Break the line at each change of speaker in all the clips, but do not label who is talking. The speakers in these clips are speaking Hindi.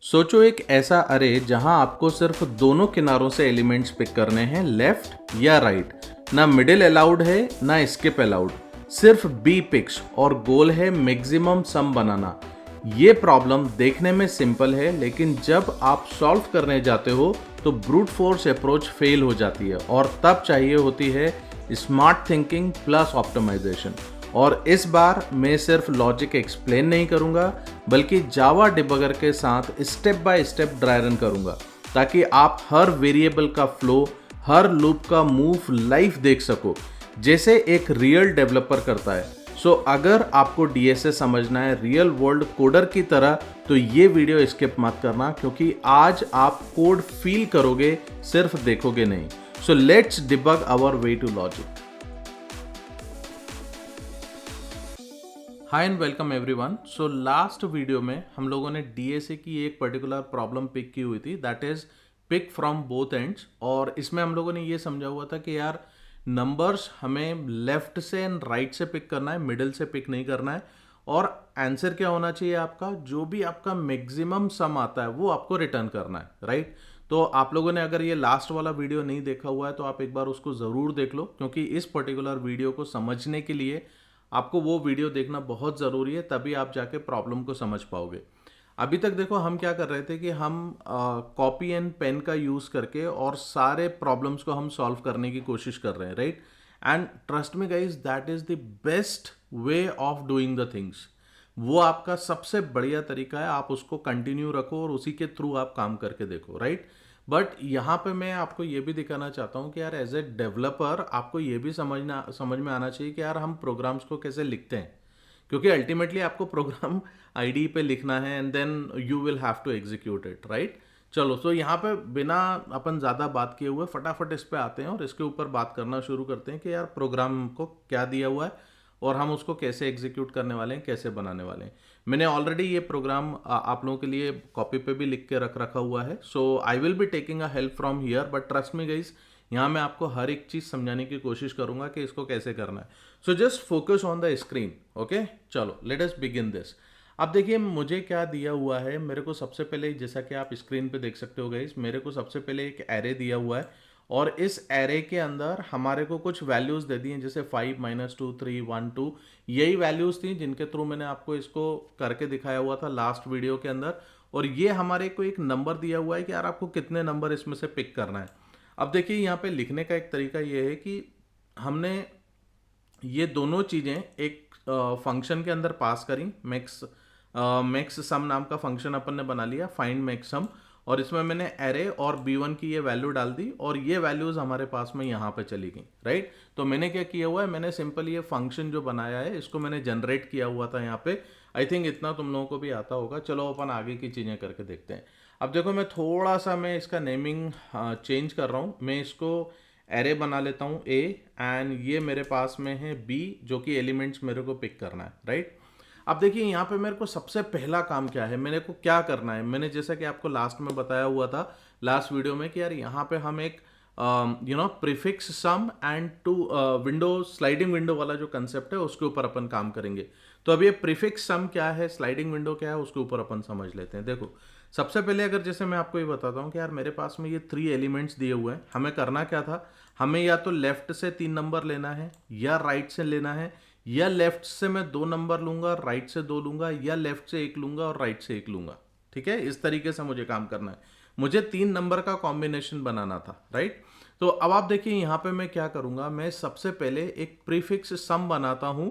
सोचो एक ऐसा अरे जहां आपको सिर्फ दोनों किनारों से एलिमेंट्स पिक करने हैं, लेफ्ट या राइट। ना मिडिल अलाउड है ना स्किप अलाउड, सिर्फ बी पिक्स और गोल है मैक्सिमम सम बनाना। ये प्रॉब्लम देखने में सिंपल है, लेकिन जब आप सॉल्व करने जाते हो तो ब्रूट फोर्स अप्रोच फेल हो जाती है और तब चाहिए होती है स्मार्ट थिंकिंग प्लस ऑप्टिमाइजेशन। और इस बार मैं सिर्फ लॉजिक एक्सप्लेन नहीं करूंगा, बल्कि जावा डिबगर के साथ step by step dry run करूंगा, ताकि आप हर वेरिएबल का फ्लो, हर लूप का मूव लाइव देख सको, जैसे एक रियल डेवलपर करता है। सो अगर आपको डीएसए समझना है रियल वर्ल्ड कोडर की तरह, तो ये वीडियो स्किप मत करना, क्योंकि आज आप कोड फील करोगे, सिर्फ देखोगे नहीं। So let's debug our way to logic. Hi and welcome everyone. So last video में हम लोगों ने डीएसए की एक पर्टिकुलर प्रॉब्लम पिक की हुई थी, that is pick from both ends. और इसमें हम लोगों ने ये समझा हुआ था कि यार नंबर्स हमें लेफ्ट से एंड राइट से पिक करना है, मिडिल से पिक नहीं करना है। और आंसर क्या होना चाहिए आपका, जो भी आपका मैक्सिमम सम आता है वो आपको रिटर्न करना है, राइट। तो आप लोगों ने अगर ये लास्ट वाला वीडियो नहीं देखा हुआ है तो आप एक बार उसको ज़रूर देख लो, क्योंकि इस पर्टिकुलर वीडियो को समझने के लिए आपको वो वीडियो देखना बहुत ज़रूरी है, तभी आप जाके प्रॉब्लम को समझ पाओगे। अभी तक देखो हम क्या कर रहे थे कि हम कॉपी एंड पेन का यूज़ करके और सारे प्रॉब्लम्स को हम सॉल्व करने की कोशिश कर रहे हैं, right. And trust me guys, that is the best way of doing the things. वो आपका सबसे बढ़िया तरीका है, आप उसको कंटिन्यू रखो और उसी के थ्रू आप काम करके देखो, राइट। बट यहाँ पे मैं आपको ये भी दिखाना चाहता हूँ कि यार एज ए डेवलपर आपको ये भी समझ में आना चाहिए कि यार हम प्रोग्राम्स को कैसे लिखते हैं, क्योंकि अल्टीमेटली आपको प्रोग्राम आईडी पे लिखना है and then you will have to execute it, right. चलो, तो यहाँ पे बिना अपन ज़्यादा बात किए हुए फटाफट इस पे आते हैं और इसके ऊपर बात करना शुरू करते हैं कि यार प्रोग्राम को क्या दिया हुआ है और हम उसको कैसे एग्जीक्यूट करने वाले हैं, कैसे बनाने वाले हैं। मैंने ऑलरेडी ये प्रोग्राम आप लोगों के लिए कॉपी पे भी लिख के रखा हुआ है। So I will be taking a help from here, but trust me guys, यहाँ मैं आपको हर एक चीज़ समझाने की कोशिश करूंगा कि इसको कैसे करना है। So just focus on the screen, okay. चलो लेट अस बिगिन दिस। अब देखिए मुझे क्या दिया हुआ है। मेरे को सबसे पहले, जैसा कि आप स्क्रीन पे देख सकते हो गाइस, मेरे को सबसे पहले एक एरे दिया हुआ है और इस एरे के अंदर हमारे को कुछ वैल्यूज दे दी हैं, जैसे 5 -2 3 1 2। यही वैल्यूज थी जिनके थ्रू मैंने आपको इसको करके दिखाया हुआ था लास्ट वीडियो के अंदर। और ये हमारे को एक नंबर दिया हुआ है कि यार आपको कितने नंबर इसमें से पिक करना है। अब देखिए यहाँ पे लिखने का एक तरीका ये है कि हमने ये दोनों चीज़ें एक फंक्शन के अंदर पास करी। मैक्स सम नाम का फंक्शन अपन ने बना लिया, फाइंड मैक्स सम, और इसमें मैंने एरे और b1 की ये वैल्यू डाल दी और ये वैल्यूज हमारे पास में यहाँ पे चली गई, राइट। तो मैंने क्या किया हुआ है, मैंने सिंपल ये फंक्शन जो बनाया है इसको मैंने जनरेट किया हुआ था यहाँ पे। आई थिंक इतना तुम लोगों को भी आता होगा। चलो अपन आगे की चीज़ें करके देखते हैं। अब देखो मैं थोड़ा सा मैं इसका नेमिंग चेंज कर रहा हूँ। मैं इसको एरे बना लेता हूँ ए, एंड ये मेरे पास में है बी, जो कि एलिमेंट्स मेरे को पिक करना है, राइट। अब देखिए यहाँ पे मेरे को सबसे पहला काम क्या है, मेरे को क्या करना है। मैंने जैसा कि आपको लास्ट में बताया हुआ था लास्ट वीडियो में कि यार यहाँ पे हम एक prefix sum and two window, sliding window वाला जो कंसेप्ट है उसके ऊपर अपन काम करेंगे। तो अब ये प्रीफिक्स सम क्या है, स्लाइडिंग विंडो क्या है, उसके ऊपर अपन समझ लेते हैं। देखो सबसे पहले अगर जैसे मैं आपको ये बताता हूँ कि यार मेरे पास में ये 3 एलिमेंट्स दिए हुए हैं, हमें करना क्या था, हमें या तो लेफ्ट से 3 नंबर लेना है या राइट से लेना है, या लेफ्ट से मैं 2 नंबर लूंगा, राइट से 2 लूंगा, या लेफ्ट से 1 लूंगा और राइट से 1 लूंगा। ठीक है, इस तरीके से मुझे काम करना है। मुझे 3 नंबर का कॉम्बिनेशन बनाना था, राइट। तो अब आप देखिए यहाँ पे मैं क्या करूंगा, मैं सबसे पहले एक प्रीफिक्स सम बनाता हूं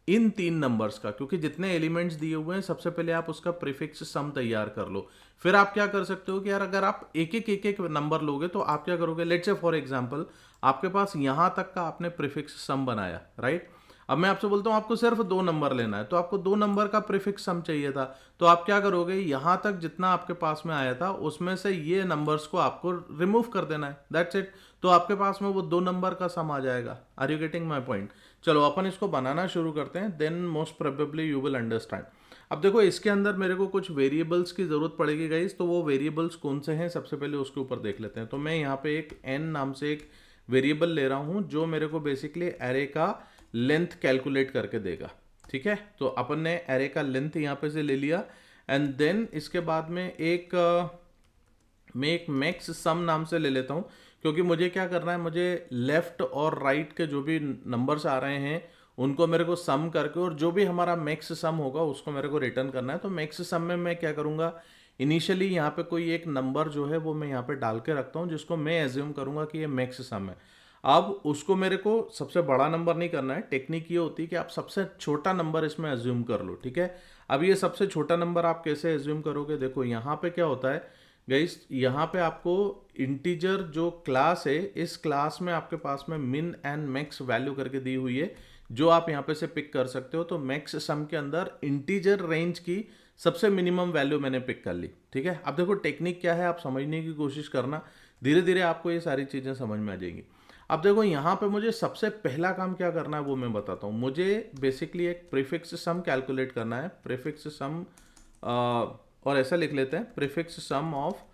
इन 3 नंबर्स का, क्योंकि जितने एलिमेंट्स दिए हुए हैं सबसे पहले आप उसका प्रीफिक्स सम तैयार कर लो। फिर आप क्या कर सकते हो कि यार अगर आप एक एक नंबर लोगे तो आप क्या करोगे, लेट्स से फॉर एग्जांपल आपके पास यहां तक का आपने प्रीफिक्स सम बनाया, राइट। अब मैं आपसे बोलता हूं आपको सिर्फ 2 नंबर लेना है, तो आपको 2 नंबर का प्रीफिक्स सम चाहिए था। तो आप क्या करोगे, यहां तक जितना आपके पास में आया था उसमें से ये नंबर्स को आपको रिमूव कर देना है, दैट्स इट। तो आपके पास में वो 2 नंबर का सम आ जाएगा। Are you getting my point. चलो अपन इसको बनाना शुरू करते हैं, then most probably you will understand. अब देखो इसके अंदर मेरे को कुछ वेरिएबल्स की जरूरत पड़ेगी गाइस, तो वो वेरिएबल्स कौन से हैं सबसे पहले उसके ऊपर देख लेते हैं। तो मैं यहाँ पे एक n नाम से एक वेरिएबल ले रहा हूँ जो मेरे को बेसिकली एरे का लेंथ कैलकुलेट करके देगा, ठीक है। तो अपन ने एरे का लेंथ यहाँ पे से ले लिया एंड देन इसके बाद में मैं एक मैक्स सम नाम से ले लेता हूँ, क्योंकि मुझे क्या करना है, मुझे लेफ्ट और राइट के जो भी नंबर्स आ रहे हैं उनको मेरे को सम करके और जो भी हमारा मैक्स सम होगा उसको मेरे को रिटर्न करना है। तो मैक्स सम में मैं क्या करूँगा, इनिशियली यहाँ पे कोई एक नंबर जो है वो मैं यहाँ पे डाल के रखता हूँ जिसको मैं एज्यूम करूँगा कि ये मैक्स सम है। अब उसको मेरे को सबसे बड़ा नंबर नहीं करना है, टेक्निक ये होती है कि आप सबसे छोटा नंबर इसमें एज्यूम कर लो, ठीक है। अब ये सबसे छोटा नंबर आप कैसे एज्यूम करोगे, देखो यहाँ पे क्या होता है गाइस, यहाँ पे आपको इंटीजर जो क्लास है, इस क्लास में आपके पास में मिन एंड मैक्स वैल्यू करके दी हुई है जो आप यहाँ पे से पिक कर सकते हो। तो मैक्स सम के अंदर इंटीजर रेंज की सबसे मिनिमम वैल्यू मैंने पिक कर ली, ठीक है। अब देखो टेक्निक क्या है, आप समझने की कोशिश करना, धीरे धीरे आपको ये सारी चीज़ें समझ में आ जाएंगी। अब देखो यहाँ पे मुझे सबसे पहला काम क्या करना है वो मैं बताता हूँ। मुझे बेसिकली एक प्रीफिक्स सम कैलकुलेट करना है, प्रीफिक्स सम, और ऐसा लिख लेते हैं, prefix sum of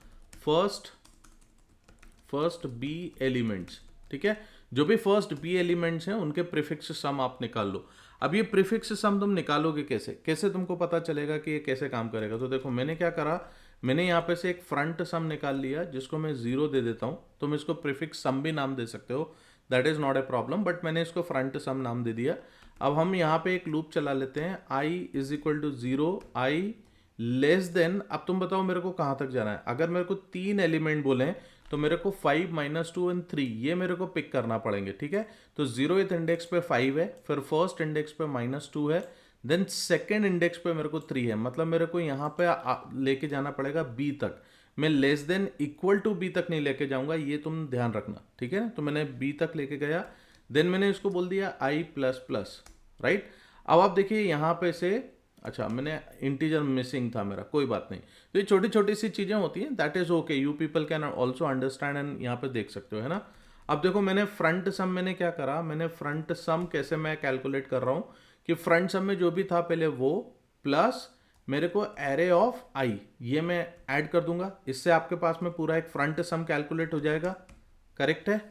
first B elements, ठीक है। जो भी फर्स्ट बी एलिमेंट्स हैं उनके प्रीफिक्स सम आप निकाल लो। अब ये प्रीफिक्स सम तुम निकालोगे कैसे, कैसे तुमको पता चलेगा कि ये कैसे काम करेगा। तो देखो मैंने क्या करा, मैंने यहाँ पे से एक फ्रंट सम निकाल लिया जिसको मैं 0 दे देता हूँ। तुम इसको प्रीफिक्स सम भी नाम दे सकते हो, that is not a problem, but मैंने इसको फ्रंट सम नाम दे दिया। अब हम यहाँ पे एक लूप चला लेते हैं, i is equal to 0, i less than, अब तुम बताओ मेरे को कहाँ तक जाना है। अगर मेरे को 3 एलिमेंट बोले तो मेरे को 5, -2 एंड 3 ये मेरे को पिक करना पड़ेंगे, ठीक है। तो 0th इंडेक्स पे 5 है, फिर फर्स्ट इंडेक्स पे -2 है, देन सेकेंड इंडेक्स पे मेरे को 3 है। मतलब मेरे को यहाँ पे लेके जाना पड़ेगा b तक। मैं less than equal to b तक नहीं लेके जाऊंगा, ये तुम ध्यान रखना, ठीक है ना। तो मैंने b तक लेके गया, देन मैंने इसको बोल दिया i प्लस प्लस, राइट। अब आप देखिए यहाँ पे से, अच्छा मैंने इंटीजर मिसिंग था मेरा, कोई बात नहीं। तो ये छोटी छोटी सी चीज़ें होती हैं, that is okay, you people can also understand and यहाँ पे देख सकते हो, है ना। अब देखो मैंने फ्रंट सम, मैंने क्या करा, मैंने फ्रंट सम कैसे मैं कैलकुलेट कर रहा हूँ कि फ्रंट सम में जो भी था पहले वो प्लस मेरे को एरे ऑफ आई, ये मैं ऐड कर दूंगा। इससे आपके पास में पूरा एक फ्रंट सम कैलकुलेट हो जाएगा, करेक्ट है।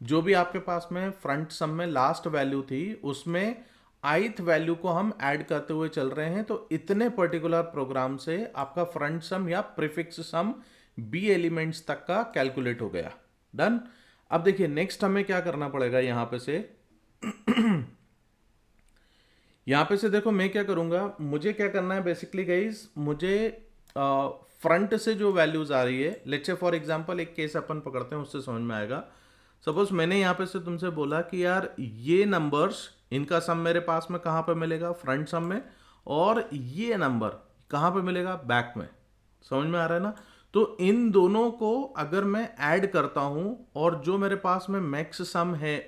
जो भी आपके पास में फ्रंट सम में लास्ट वैल्यू थी उसमें ith वैल्यू को हम ऐड करते हुए चल रहे हैं। तो इतने पर्टिकुलर प्रोग्राम से आपका फ्रंट सम या प्रीफिक्स सम b एलिमेंट्स तक का कैलकुलेट हो गया, डन। अब देखिए नेक्स्ट हमें क्या करना पड़ेगा, यहां पे से यहां पे से देखो मैं क्या करूंगा, मुझे क्या करना है बेसिकली गाइस, मुझे फ्रंट से जो वैल्यूज आ रही है, लेट्स से फॉर एग्जांपल एक केस अपन पकड़ते हैं, उससे समझ में आएगा। सपोज मैंने यहाँ पे से तुमसे बोला कि यार ये नंबर्स, इनका सम मेरे पास में कहाँ पे मिलेगा, फ्रंट सम में, और ये नंबर कहाँ पे मिलेगा, बैक में। समझ में आ रहा है ना। तो इन दोनों को अगर मैं ऐड करता हूं और जो मेरे पास में मैक्स सम है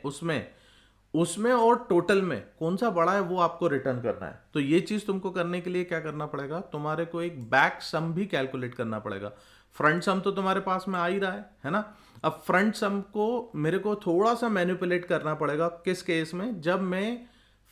उसमें और टोटल में कौन सा बड़ा है वो आपको रिटर्न करना है। तो ये चीज तुमको करने के लिए क्या करना पड़ेगा, तुम्हारे को एक बैक सम भी कैलकुलेट करना पड़ेगा। फ्रंट सम तो तुम्हारे पास में आ ही रहा है ना। अब फ्रंट सम को मेरे को थोड़ा सा मैनिपुलेट करना पड़ेगा, किस केस में, जब मैं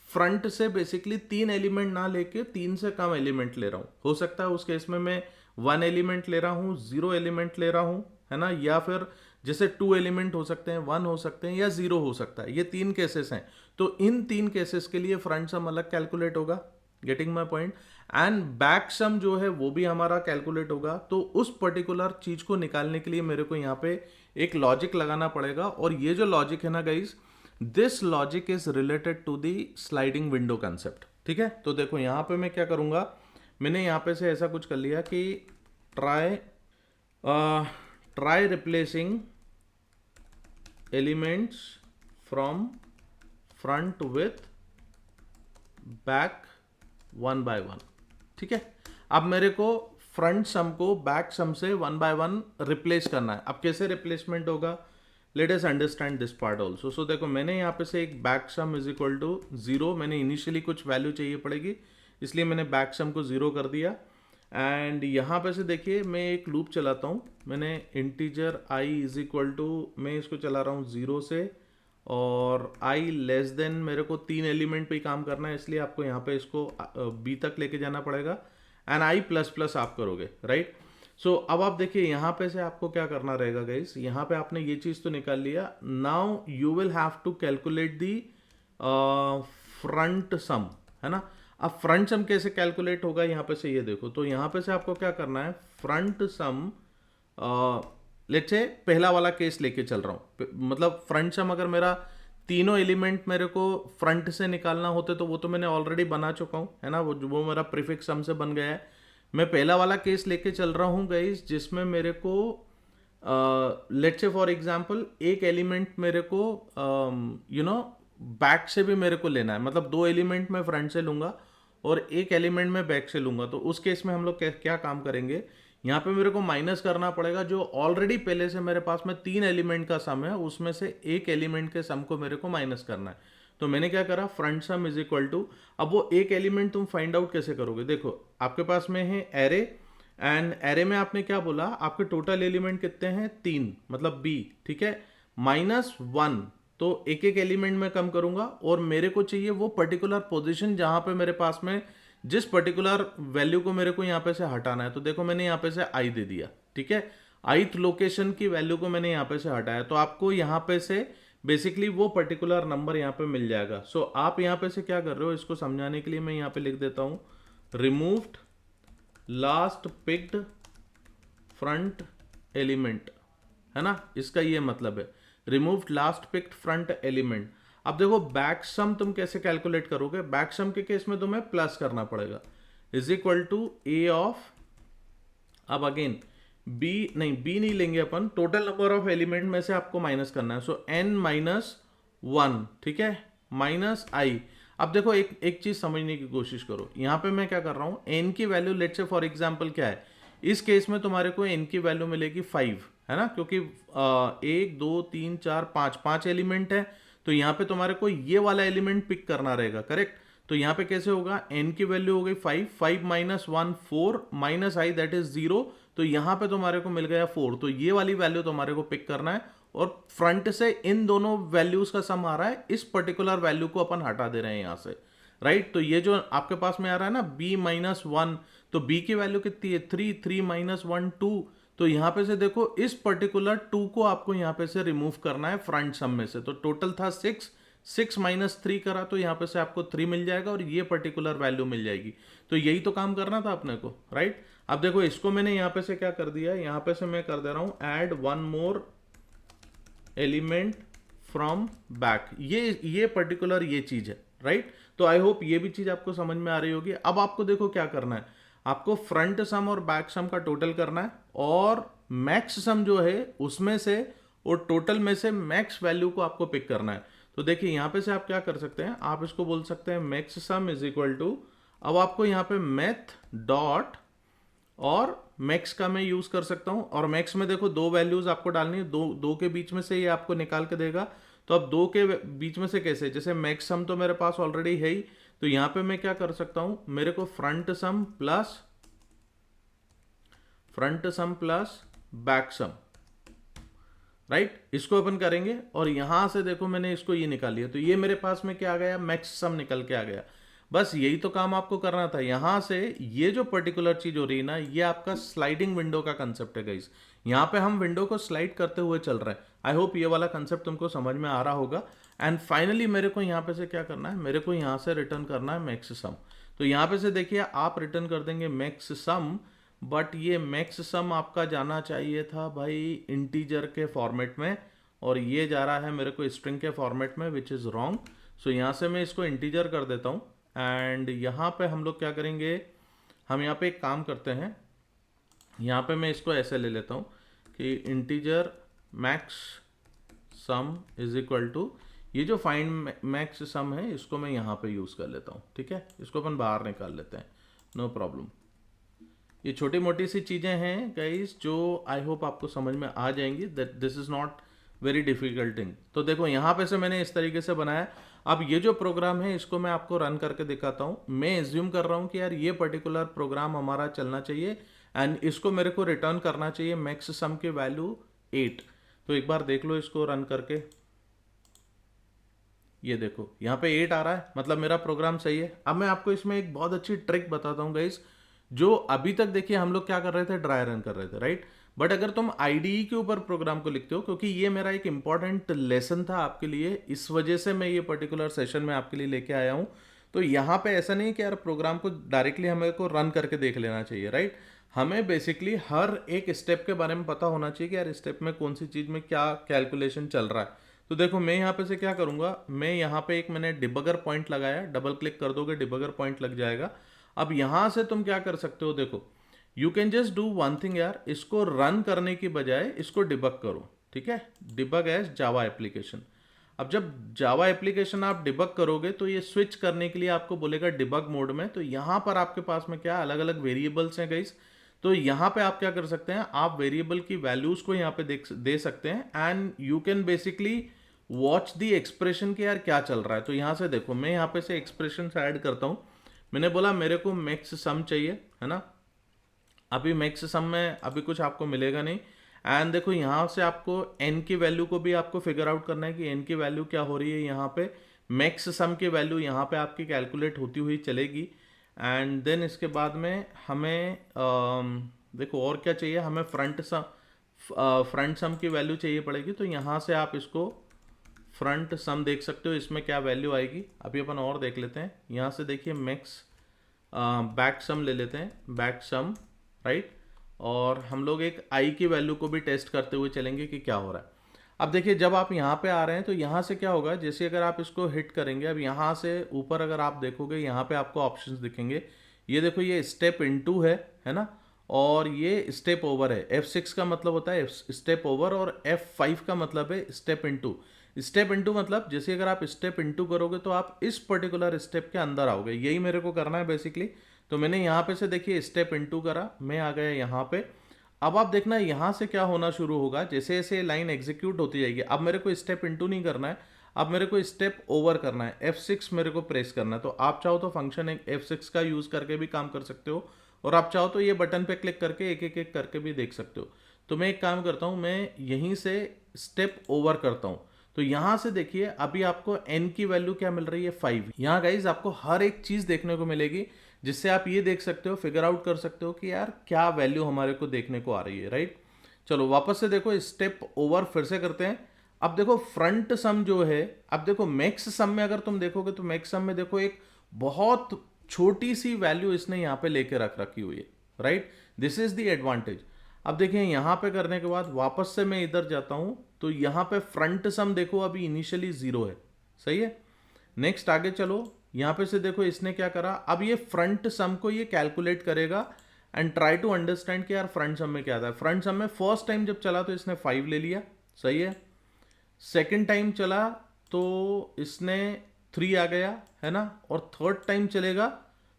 फ्रंट से बेसिकली 3 एलिमेंट ना लेके 3 से कम एलिमेंट ले रहा हूं। हो सकता है उस केस में मैं 1 एलिमेंट ले रहा हूं, 0 एलिमेंट ले रहा हूं, है ना, या फिर जैसे 2 एलिमेंट हो सकते हैं, 1 हो सकते हैं, या 0 हो सकता है। ये 3 केसेस हैं। तो इन 3 केसेस के लिए फ्रंट सम अलग कैलकुलेट होगा, getting my point, and back sum जो है वो भी हमारा कैलकुलेट होगा। तो उस पर्टिकुलर चीज को निकालने के लिए मेरे को यहाँ पे एक लॉजिक लगाना पड़ेगा, और ये जो लॉजिक है ना guys, this logic is related to the sliding window concept, ठीक है। तो देखो यहाँ पे मैं क्या करूंगा, मैंने यहाँ पे से ऐसा कुछ कर लिया कि try replacing elements from front with back 1 by 1, ठीक है। अब मेरे को फ्रंट सम को बैक सम से 1 by 1 रिप्लेस करना है। अब कैसे रिप्लेसमेंट होगा, let us understand this part also. So देखो मैंने यहाँ पे से एक back sum is equal to 0, मैंने इनिशियली कुछ वैल्यू चाहिए पड़ेगी इसलिए मैंने बैक सम को 0 कर दिया। एंड यहाँ पे से देखिए मैं एक लूप चलाता हूँ, मैंने integer i is equal to, मैं इसको चला रहा हूँ 0 से, और i लेस देन, मेरे को 3 एलिमेंट पे ही काम करना है इसलिए आपको यहाँ पे इसको b तक लेके जाना पड़ेगा, एंड i प्लस प्लस आप करोगे, राइट। सो अब आप देखिए यहाँ पे से आपको क्या करना रहेगा गाइस, यहाँ पे आपने ये चीज तो निकाल लिया। Now you will have to calculate the front sum, है ना। अब फ्रंट सम कैसे कैलकुलेट होगा यहाँ पे से ये देखो, तो यहाँ पे से आपको क्या करना है, फ्रंट सम लेट्स से पहला वाला केस लेके चल रहा हूँ, मतलब फ्रंट सम अगर मेरा तीनों एलिमेंट मेरे को फ्रंट से निकालना होते तो वो तो मैंने ऑलरेडी बना चुका हूँ, है ना, वो मेरा प्रीफिक्स सम से बन गया है। मैं पहला वाला केस लेके चल रहा हूँ गाइस, जिसमें मेरे को लेट्स से फॉर एग्जांपल एक एलिमेंट मेरे को बैक से भी मेरे को लेना है, मतलब दो एलिमेंट मैं फ्रंट से लूंगा और एक एलिमेंट मैं बैक से लूंगा। तो उस केस में हम लोग क्या काम करेंगे, यहाँ पे मेरे को माइनस करना पड़ेगा जो ऑलरेडी पहले से मेरे पास में तीन एलिमेंट का सम है, उसमें से एक एलिमेंट के सम को मेरे को माइनस करना है। तो मैंने क्या करा, front sum is equal to, अब वो एक एलिमेंट तुम फाइंड आउट कैसे करोगे, देखो आपके पास में है एरे, एंड एरे में आपने क्या बोला, आपके टोटल एलिमेंट कितने हैं, तीन, मतलब बी, ठीक है, -1, तो एक एक एलिमेंट में कम करूंगा और मेरे को चाहिए वो पर्टिकुलर पोजीशन जहां पे मेरे पास में जिस पर्टिकुलर वैल्यू को मेरे को यहाँ पे से हटाना है। तो देखो मैंने यहाँ पे से आई दे दिया, ठीक है, ith लोकेशन की वैल्यू को मैंने यहाँ पे से हटाया, तो आपको यहाँ पे से बेसिकली वो पर्टिकुलर नंबर यहाँ पे मिल जाएगा। सो आप यहाँ पे से क्या कर रहे हो, इसको समझाने के लिए मैं यहाँ पे लिख देता हूँ, removed last picked front element, है ना, इसका ये मतलब है removed last picked front element. अब देखो बैक सम तुम कैसे कैलकुलेट करोगे, बैक सम के केस में तुम्हें प्लस करना पड़ेगा, is equal to A of, अब अगेन बी नहीं लेंगे अपन, टोटल नंबर ऑफ एलिमेंट में से आपको माइनस करना है, सो n -1, ठीक है, माइनस आई। अब देखो एक चीज समझने की कोशिश करो, यहां पे मैं क्या कर रहा हूं, n की value let's say for example क्या है, इस केस में तुम्हारे को n की वैल्यू मिलेगी 5, है ना, क्योंकि 1 2 3 4 5 एलिमेंट है, तो यहाँ पे तुम्हारे को ये वाला एलिमेंट पिक करना रहेगा, करेक्ट। तो यहाँ पे कैसे होगा, n की वैल्यू हो गई 5, 5 -1 4 माइनस आई दैट इज 0, तो यहाँ पे तुम्हारे को मिल गया 4, तो ये वाली वैल्यू तुम्हारे को पिक करना है और फ्रंट से इन दोनों वैल्यूज का सम आ रहा है, इस पर्टिकुलर वैल्यू को अपन हटा दे रहे हैं यहाँ से, राइट। तो ये जो आपके पास में आ रहा है ना b -1, तो b की वैल्यू कितनी है 3, 3 -1 2, तो यहाँ पे से देखो इस पर्टिकुलर 2 को आपको यहाँ पे से रिमूव करना है फ्रंट सम में से, तो टोटल था 6, 6 -3 करा तो यहाँ पे से आपको 3 मिल जाएगा और ये पर्टिकुलर वैल्यू मिल जाएगी। तो यही तो काम करना था अपने को, राइट। अब देखो इसको मैंने यहाँ पे से क्या कर दिया, यहाँ पे से मैं कर दे रहा हूँ add 1 more element from back, ये पर्टिकुलर ये चीज है, राइट। तो आई होप ये भी चीज आपको समझ में आ रही होगी। अब आपको देखो क्या करना है, आपको फ्रंट सम और बैक सम का टोटल करना है और मैक्स सम जो है उसमें से और टोटल में से मैक्स वैल्यू को आपको पिक करना है। तो देखिए यहाँ पे से आप क्या कर सकते हैं, आप इसको बोल सकते हैं max sum is equal to, अब आपको यहाँ पे मैथ डॉट और मैक्स का मैं यूज कर सकता हूं, और मैक्स में देखो दो वैल्यूज आपको डालनी है, दो के बीच में से ये आपको निकाल के देगा। तो अब दो के बीच में से कैसे, जैसे मैक्स सम तो मेरे पास ऑलरेडी है ही, तो यहां पे मैं क्या कर सकता हूं, मेरे को फ्रंट सम प्लस बैक सम, राइट, इसको अपन करेंगे और यहां से देखो मैंने इसको ये निकाल लिया, तो ये मेरे पास में क्या आ गया, मैक्स सम निकल के आ गया। बस यही तो काम आपको करना था। यहां से ये जो पर्टिकुलर चीज हो रही है ना, ये आपका स्लाइडिंग विंडो का कंसेप्ट है गाइस, यहाँ पे हम विंडो को स्लाइड करते हुए चल रहे हैं। आई होप ये वाला कंसेप्ट तुमको समझ में आ रहा होगा। एंड फाइनली मेरे को यहाँ पे से क्या करना है, मेरे को यहाँ से रिटर्न करना है मैक्स सम। तो यहाँ पे से देखिए आप रिटर्न कर देंगे मैक्स सम, बट ये मैक्स सम आपका जाना चाहिए था भाई इंटीजर के फॉर्मेट में, और ये जा रहा है मेरे को स्ट्रिंग के फॉर्मेट में, विच इज रॉन्ग। सो यहाँ से मैं इसको इंटीजर कर देता हूँ एंड यहाँ पे हम लोग क्या करेंगे, हम यहाँ पे एक काम करते हैं, यहाँ पे मैं इसको ऐसे ले लेता हूँ कि integer max sum is equal to, ये जो फाइंड मैक्स सम है इसको मैं यहाँ पे यूज़ कर लेता हूँ, ठीक है, इसको अपन बाहर निकाल लेते हैं, नो प्रॉब्लम। ये छोटी मोटी सी चीज़ें हैं गाइस जो आई होप आपको समझ में आ जाएंगी, that this is not very difficult thing. तो देखो यहाँ पे से मैंने इस तरीके से बनाया। अब ये जो प्रोग्राम है इसको मैं आपको रन करके दिखाता हूँ। मैं एज्यूम कर रहा हूँ कि यार ये पर्टिकुलर प्रोग्राम हमारा चलना चाहिए एंड इसको मेरे को रिटर्न करना चाहिए मैक्स सम की वैल्यू 8। तो एक बार देख लो इसको रन करके, ये देखो यहाँ पे 8 आ रहा है, मतलब मेरा प्रोग्राम सही है। अब मैं आपको इसमें एक बहुत अच्छी ट्रिक बताता हूँ गाइस, जो अभी तक देखिए हम लोग क्या कर रहे थे, ड्राई रन कर रहे थे, राइट। बट अगर तुम आईडीई के ऊपर प्रोग्राम को लिखते हो, क्योंकि ये मेरा एक इंपॉर्टेंट लेसन था आपके लिए, इस वजह से मैं ये पर्टिकुलर सेशन में आपके लिए लेके आया हूं। तो यहाँ पे ऐसा नहीं कि यार प्रोग्राम को डायरेक्टली हमें को रन करके देख लेना चाहिए, राइट। हमें बेसिकली हर एक स्टेप के बारे में पता होना चाहिए कि यार स्टेप में कौन सी चीज़ में क्या कैलकुलेशन चल रहा है। तो देखो मैं यहाँ पे से क्या करूँगा, मैं यहाँ पे एक मैंने डिबगर पॉइंट लगाया, डबल क्लिक कर दोगे डिबगर पॉइंट लग जाएगा। अब यहाँ से तुम क्या कर सकते हो, देखो you can just do one thing यार, इसको रन करने की बजाय इसको डिबग करो, ठीक है, डिबग एज जावा एप्लीकेशन। अब जब जावा एप्लीकेशन आप डिबग करोगे तो ये स्विच करने के लिए आपको बोलेगा डिबग मोड में। तो यहाँ पर आपके पास में क्या अलग अलग वेरिएबल्स हैं गाइस। तो यहाँ पे आप क्या कर सकते हैं, आप वेरिएबल की वैल्यूज को यहाँ पे दे सकते हैं and you can basically watch the expression के यार क्या चल रहा है। तो यहाँ से देखो मैं यहाँ पे से एक्सप्रेशन ऐड करता हूँ। मैंने बोला मेरे को मैक्स सम चाहिए, है ना। अभी मैक्स सम में अभी कुछ आपको मिलेगा नहीं। एंड देखो यहाँ से आपको n की वैल्यू को भी आपको फिगर आउट करना है कि n की वैल्यू क्या हो रही है। यहाँ पे मैक्स सम की वैल्यू यहाँ पे आपकी कैलकुलेट होती हुई चलेगी। एंड देन इसके बाद में हमें देखो और क्या चाहिए, हमें फ्रंट सम की वैल्यू चाहिए पड़ेगी। तो यहाँ से आप इसको फ्रंट सम देख सकते हो, इसमें क्या वैल्यू आएगी अभी अपन और देख लेते हैं। यहाँ से देखिए मैक्स बैक सम ले लेते हैं, बैक सम, राइट। और हम लोग एक आई की वैल्यू को भी टेस्ट करते हुए चलेंगे कि क्या हो रहा है। अब देखिए जब आप यहाँ पे आ रहे हैं तो यहाँ से क्या होगा, जैसे अगर आप इसको हिट करेंगे, अब यहाँ से ऊपर अगर आप देखोगे यहाँ पे आपको ऑप्शंस दिखेंगे। ये देखो ये स्टेप इनटू है ना, और ये स्टेप ओवर है। F6 का मतलब होता है स्टेप ओवर और F5 का मतलब है स्टेप इनटू। स्टेप इनटू मतलब जैसे अगर आप स्टेप इनटू करोगे तो आप इस पर्टिकुलर स्टेप के अंदर आओगे, यही मेरे को करना है बेसिकली। तो मैंने यहाँ पे से देखिए स्टेप इनटू करा, मैं आ गया यहाँ पे। अब आप देखना यहाँ से क्या होना शुरू होगा, जैसे जैसे लाइन एग्जीक्यूट होती जाएगी। अब मेरे को स्टेप इनटू नहीं करना है, अब मेरे को स्टेप ओवर करना है। F6 मेरे को प्रेस करना है। तो आप चाहो तो फंक्शन F6 का यूज करके भी काम कर सकते हो, और आप चाहो तो ये बटन पे क्लिक करके एक एक एक करके भी देख सकते हो। तो मैं एक काम करता हूँ, मैं यहीं से स्टेप ओवर करता हूँ। तो यहाँ से देखिए अभी आपको n की वैल्यू क्या मिल रही है, 5। यहाँ गाइज आपको हर एक चीज देखने को मिलेगी जिससे आप ये देख सकते हो, फिगर आउट कर सकते हो कि यार क्या वैल्यू हमारे को देखने को आ रही है, राइट। चलो वापस से देखो स्टेप ओवर फिर से करते हैं। अब देखो फ्रंट सम जो है, अब देखो मैक्स सम में अगर तुम देखोगे तो मैक्स सम में देखो एक बहुत छोटी सी वैल्यू इसने यहाँ पे लेके रख रखी हुई है, right. This is the advantage. अब देखिए यहाँ पे करने के बाद वापस से मैं इधर जाता हूँ तो यहाँ पे फ्रंट सम देखो अभी इनिशियली 0 है, सही है। नेक्स्ट आगे चलो, यहाँ पे से देखो इसने क्या करा, अब ये फ्रंट सम को ये कैलकुलेट करेगा एंड ट्राई टू अंडरस्टैंड कि यार फ्रंट सम में क्या था। फ्रंट सम में फर्स्ट टाइम जब चला तो इसने 5 ले लिया, सही है। सेकंड टाइम चला तो इसने 3 आ गया, है ना। और थर्ड टाइम चलेगा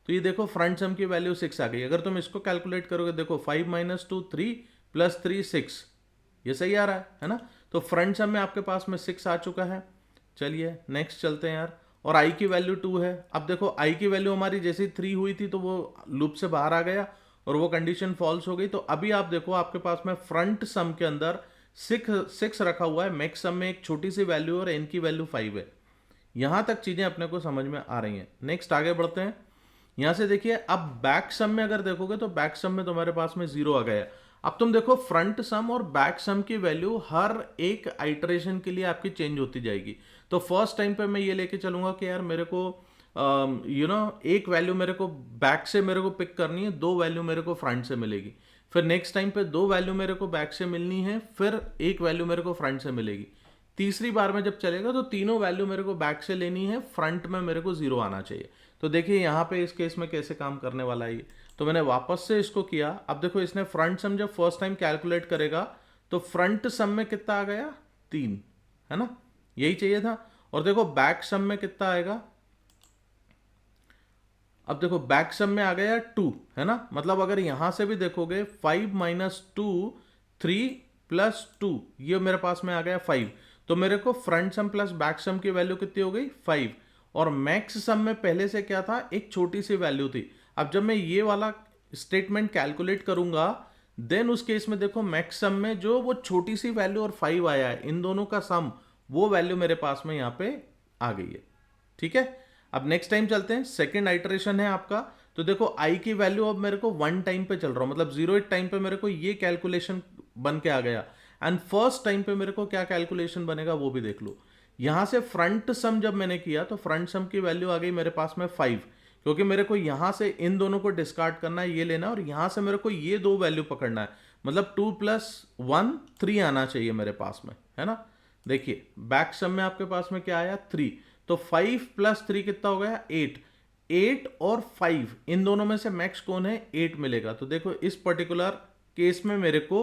तो ये देखो फ्रंट सम की वैल्यू 6 आ गई। अगर तुम इसको कैलकुलेट करोगे देखो 5 - 2 3 + 3 6, ये सही आ रहा है ना। तो फ्रंट सम में आपके पास में 6 आ चुका है। चलिए नेक्स्ट चलते हैं यार। और आई की वैल्यू 2 है। अब देखो आई की वैल्यू हमारी जैसे 3 हुई थी तो वो लूप से बाहर आ गया और वो कंडीशन फॉल्स हो गई। तो अभी आप देखो आपके पास में फ्रंट सम के अंदर 6 रखा हुआ है, मैक्स सम में एक छोटी सी वैल्यू और एन की वैल्यू 5 है। यहां तक चीजें अपने को समझ में आ रही हैं। नेक्स्ट आगे बढ़ते हैं। यहां से देखिए अब बैक सम में अगर देखोगे तो बैक सम में तुम्हारे पास में 0 आ गया। अब तुम देखो फ्रंट सम और बैक सम की वैल्यू हर एक आइटरेशन के लिए आपकी चेंज होती जाएगी। तो फर्स्ट टाइम पे मैं ये लेके चलूंगा कि यार मेरे को एक वैल्यू मेरे को बैक से मेरे को पिक करनी है, 2 वैल्यू मेरे को फ्रंट से मिलेगी। फिर नेक्स्ट टाइम पे 2 वैल्यू मेरे को बैक से मिलनी है, फिर 1 वैल्यू मेरे को फ्रंट से मिलेगी। तीसरी बार में जब चलेगा तो तीनों वैल्यू मेरे को बैक से लेनी है, फ्रंट में मेरे को 0 आना चाहिए। तो देखिए यहाँ पे इस केस में कैसे काम करने वाला है ये। तो मैंने वापस से इसको किया। अब देखो इसने फ्रंट सम जब फर्स्ट टाइम कैलकुलेट करेगा तो फ्रंट सम में कितना आ गया, 3, है ना, यही चाहिए था। और देखो बैक सम में कितना आएगा, अब देखो बैक सम में आ गया 2, है ना। मतलब अगर यहां से भी देखोगे 5 - 2 3 + 2, ये मेरे पास में आ गया 5। तो मेरे को फ्रंट सम प्लस बैक सम की वैल्यू कितनी हो गई, 5। और मैक्स सम में पहले से क्या था, एक छोटी सी वैल्यू थी। अब जब मैं ये वाला स्टेटमेंट कैलकुलेट करूंगा देन उस केस में देखो मैक्स सम में जो वो छोटी सी वैल्यू और 5 आया है, इन दोनों का सम, वो वैल्यू मेरे पास में यहाँ पे आ गई है, ठीक है। अब नेक्स्ट टाइम चलते हैं, सेकंड आइटरेशन है आपका। तो देखो आई की वैल्यू अब मेरे को 1 टाइम पे चल रहा हूं, मतलब 0 टाइम पे मेरे को ये कैलकुलेशन बन के आ गया। एंड फर्स्ट टाइम पे मेरे को क्या कैलकुलेशन बनेगा वो भी देख लो। यहाँ से फ्रंट सम जब मैंने किया तो फ्रंट सम की वैल्यू आ गई मेरे पास में 5, क्योंकि मेरे को यहाँ से इन दोनों को डिस्कार्ड करना है, ये लेना है, और यहाँ से मेरे को ये दो वैल्यू पकड़ना है, मतलब 2 + 1 3 आना चाहिए मेरे पास में, है ना। देखिए बैक सम में आपके पास में क्या आया 3, तो 5 + 3 कितना हो गया 8। 8 और 5 इन दोनों में से मैक्स कौन है 8 मिलेगा, तो देखो इस पर्टिकुलर केस में मेरे को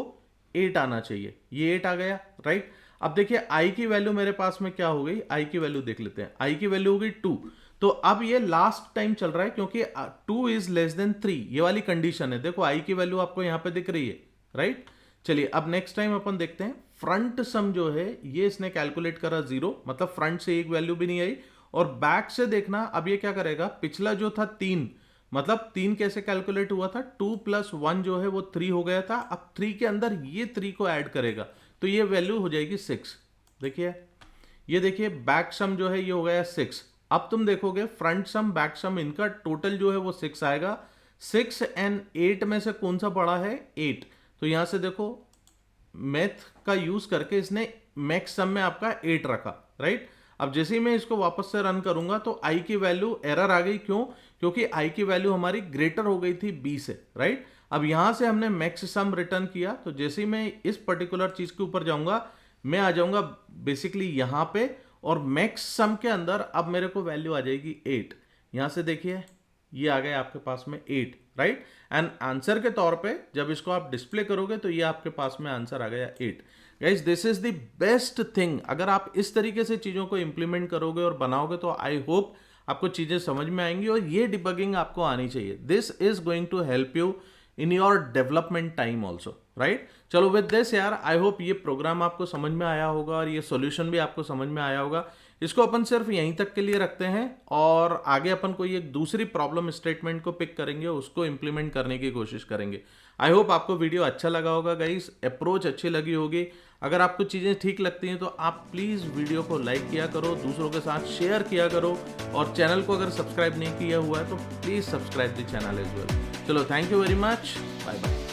8 आना चाहिए, ये 8 आ गया, राइट। अब देखिए आई की वैल्यू मेरे पास में क्या हो गई, आई की वैल्यू देख लेते हैं, आई की वैल्यू हो गई 2। तो अब ये लास्ट टाइम चल रहा है क्योंकि 2 इज लेस देन 3, ये वाली कंडीशन है। देखो आई की वैल्यू आपको यहां पे दिख रही है, राइट। चलिए अब नेक्स्ट टाइम अपन देखते हैं फ्रंट सम जो है ये इसने कैलकुलेट करा 0, मतलब फ्रंट से एक वैल्यू भी नहीं आई। और बैक से देखना अब ये क्या करेगा, पिछला जो था 3, मतलब 3 कैसे कैलकुलेट हुआ था, 2 + 1 जो है वो 3 हो गया था। अब 3 के अंदर ये 3 को ऐड करेगा तो ये वैल्यू हो जाएगी 6। देखिए ये देखिए बैक सम जो है ये हो गया 6। अब तुम देखोगे फ्रंट सम बैक सम इनका टोटल जो है वो 6 आएगा। 6 और 8 में से कौन सा बड़ा है 8, तो यहां से देखो मैथ का यूज करके इसने मैक्स सम में आपका 8 रखा, राइट। अब जैसे ही मैं इसको वापस से रन करूंगा तो आई की वैल्यू एरर आ गई, क्यों, क्योंकि आई की वैल्यू हमारी ग्रेटर हो गई थी बी से, राइट। अब यहां से हमने मैक्स सम रिटर्न किया, तो जैसे ही मैं इस पर्टिकुलर चीज के ऊपर जाऊंगा मैं आ जाऊंगा बेसिकली यहां पे, और मैक्स सम के अंदर अब मेरे को वैल्यू आ जाएगी 8। यहां से देखिए ये आ गया आपके पास में 8, राइट। एंड आंसर के तौर पे जब इसको आप डिस्प्ले करोगे तो ये आपके पास में आंसर आ गया 8। Guys this is the best thing, अगर आप इस तरीके से चीजों को इंप्लीमेंट करोगे और बनाओगे तो आई होप आपको चीजें समझ में आएंगी, और ये डिबगिंग आपको आनी चाहिए। This is going to help you in your development time also, right. चलो विद दिस यार आई होप ये प्रोग्राम आपको समझ में आया होगा और ये सॉल्यूशन भी आपको समझ में आया होगा। इसको अपन सिर्फ यहीं तक के लिए रखते हैं और आगे अपन कोई एक दूसरी प्रॉब्लम स्टेटमेंट को पिक करेंगे, उसको इंप्लीमेंट करने की कोशिश करेंगे। आई होप आपको वीडियो अच्छा लगा होगा गाइस, अप्रोच अच्छी लगी होगी। अगर आपको चीज़ें ठीक लगती हैं तो आप प्लीज़ वीडियो को लाइक किया करो, दूसरों के साथ शेयर किया करो, और चैनल को अगर सब्सक्राइब नहीं किया हुआ है तो please subscribe the channel as well. चलो thank you very much, bye bye.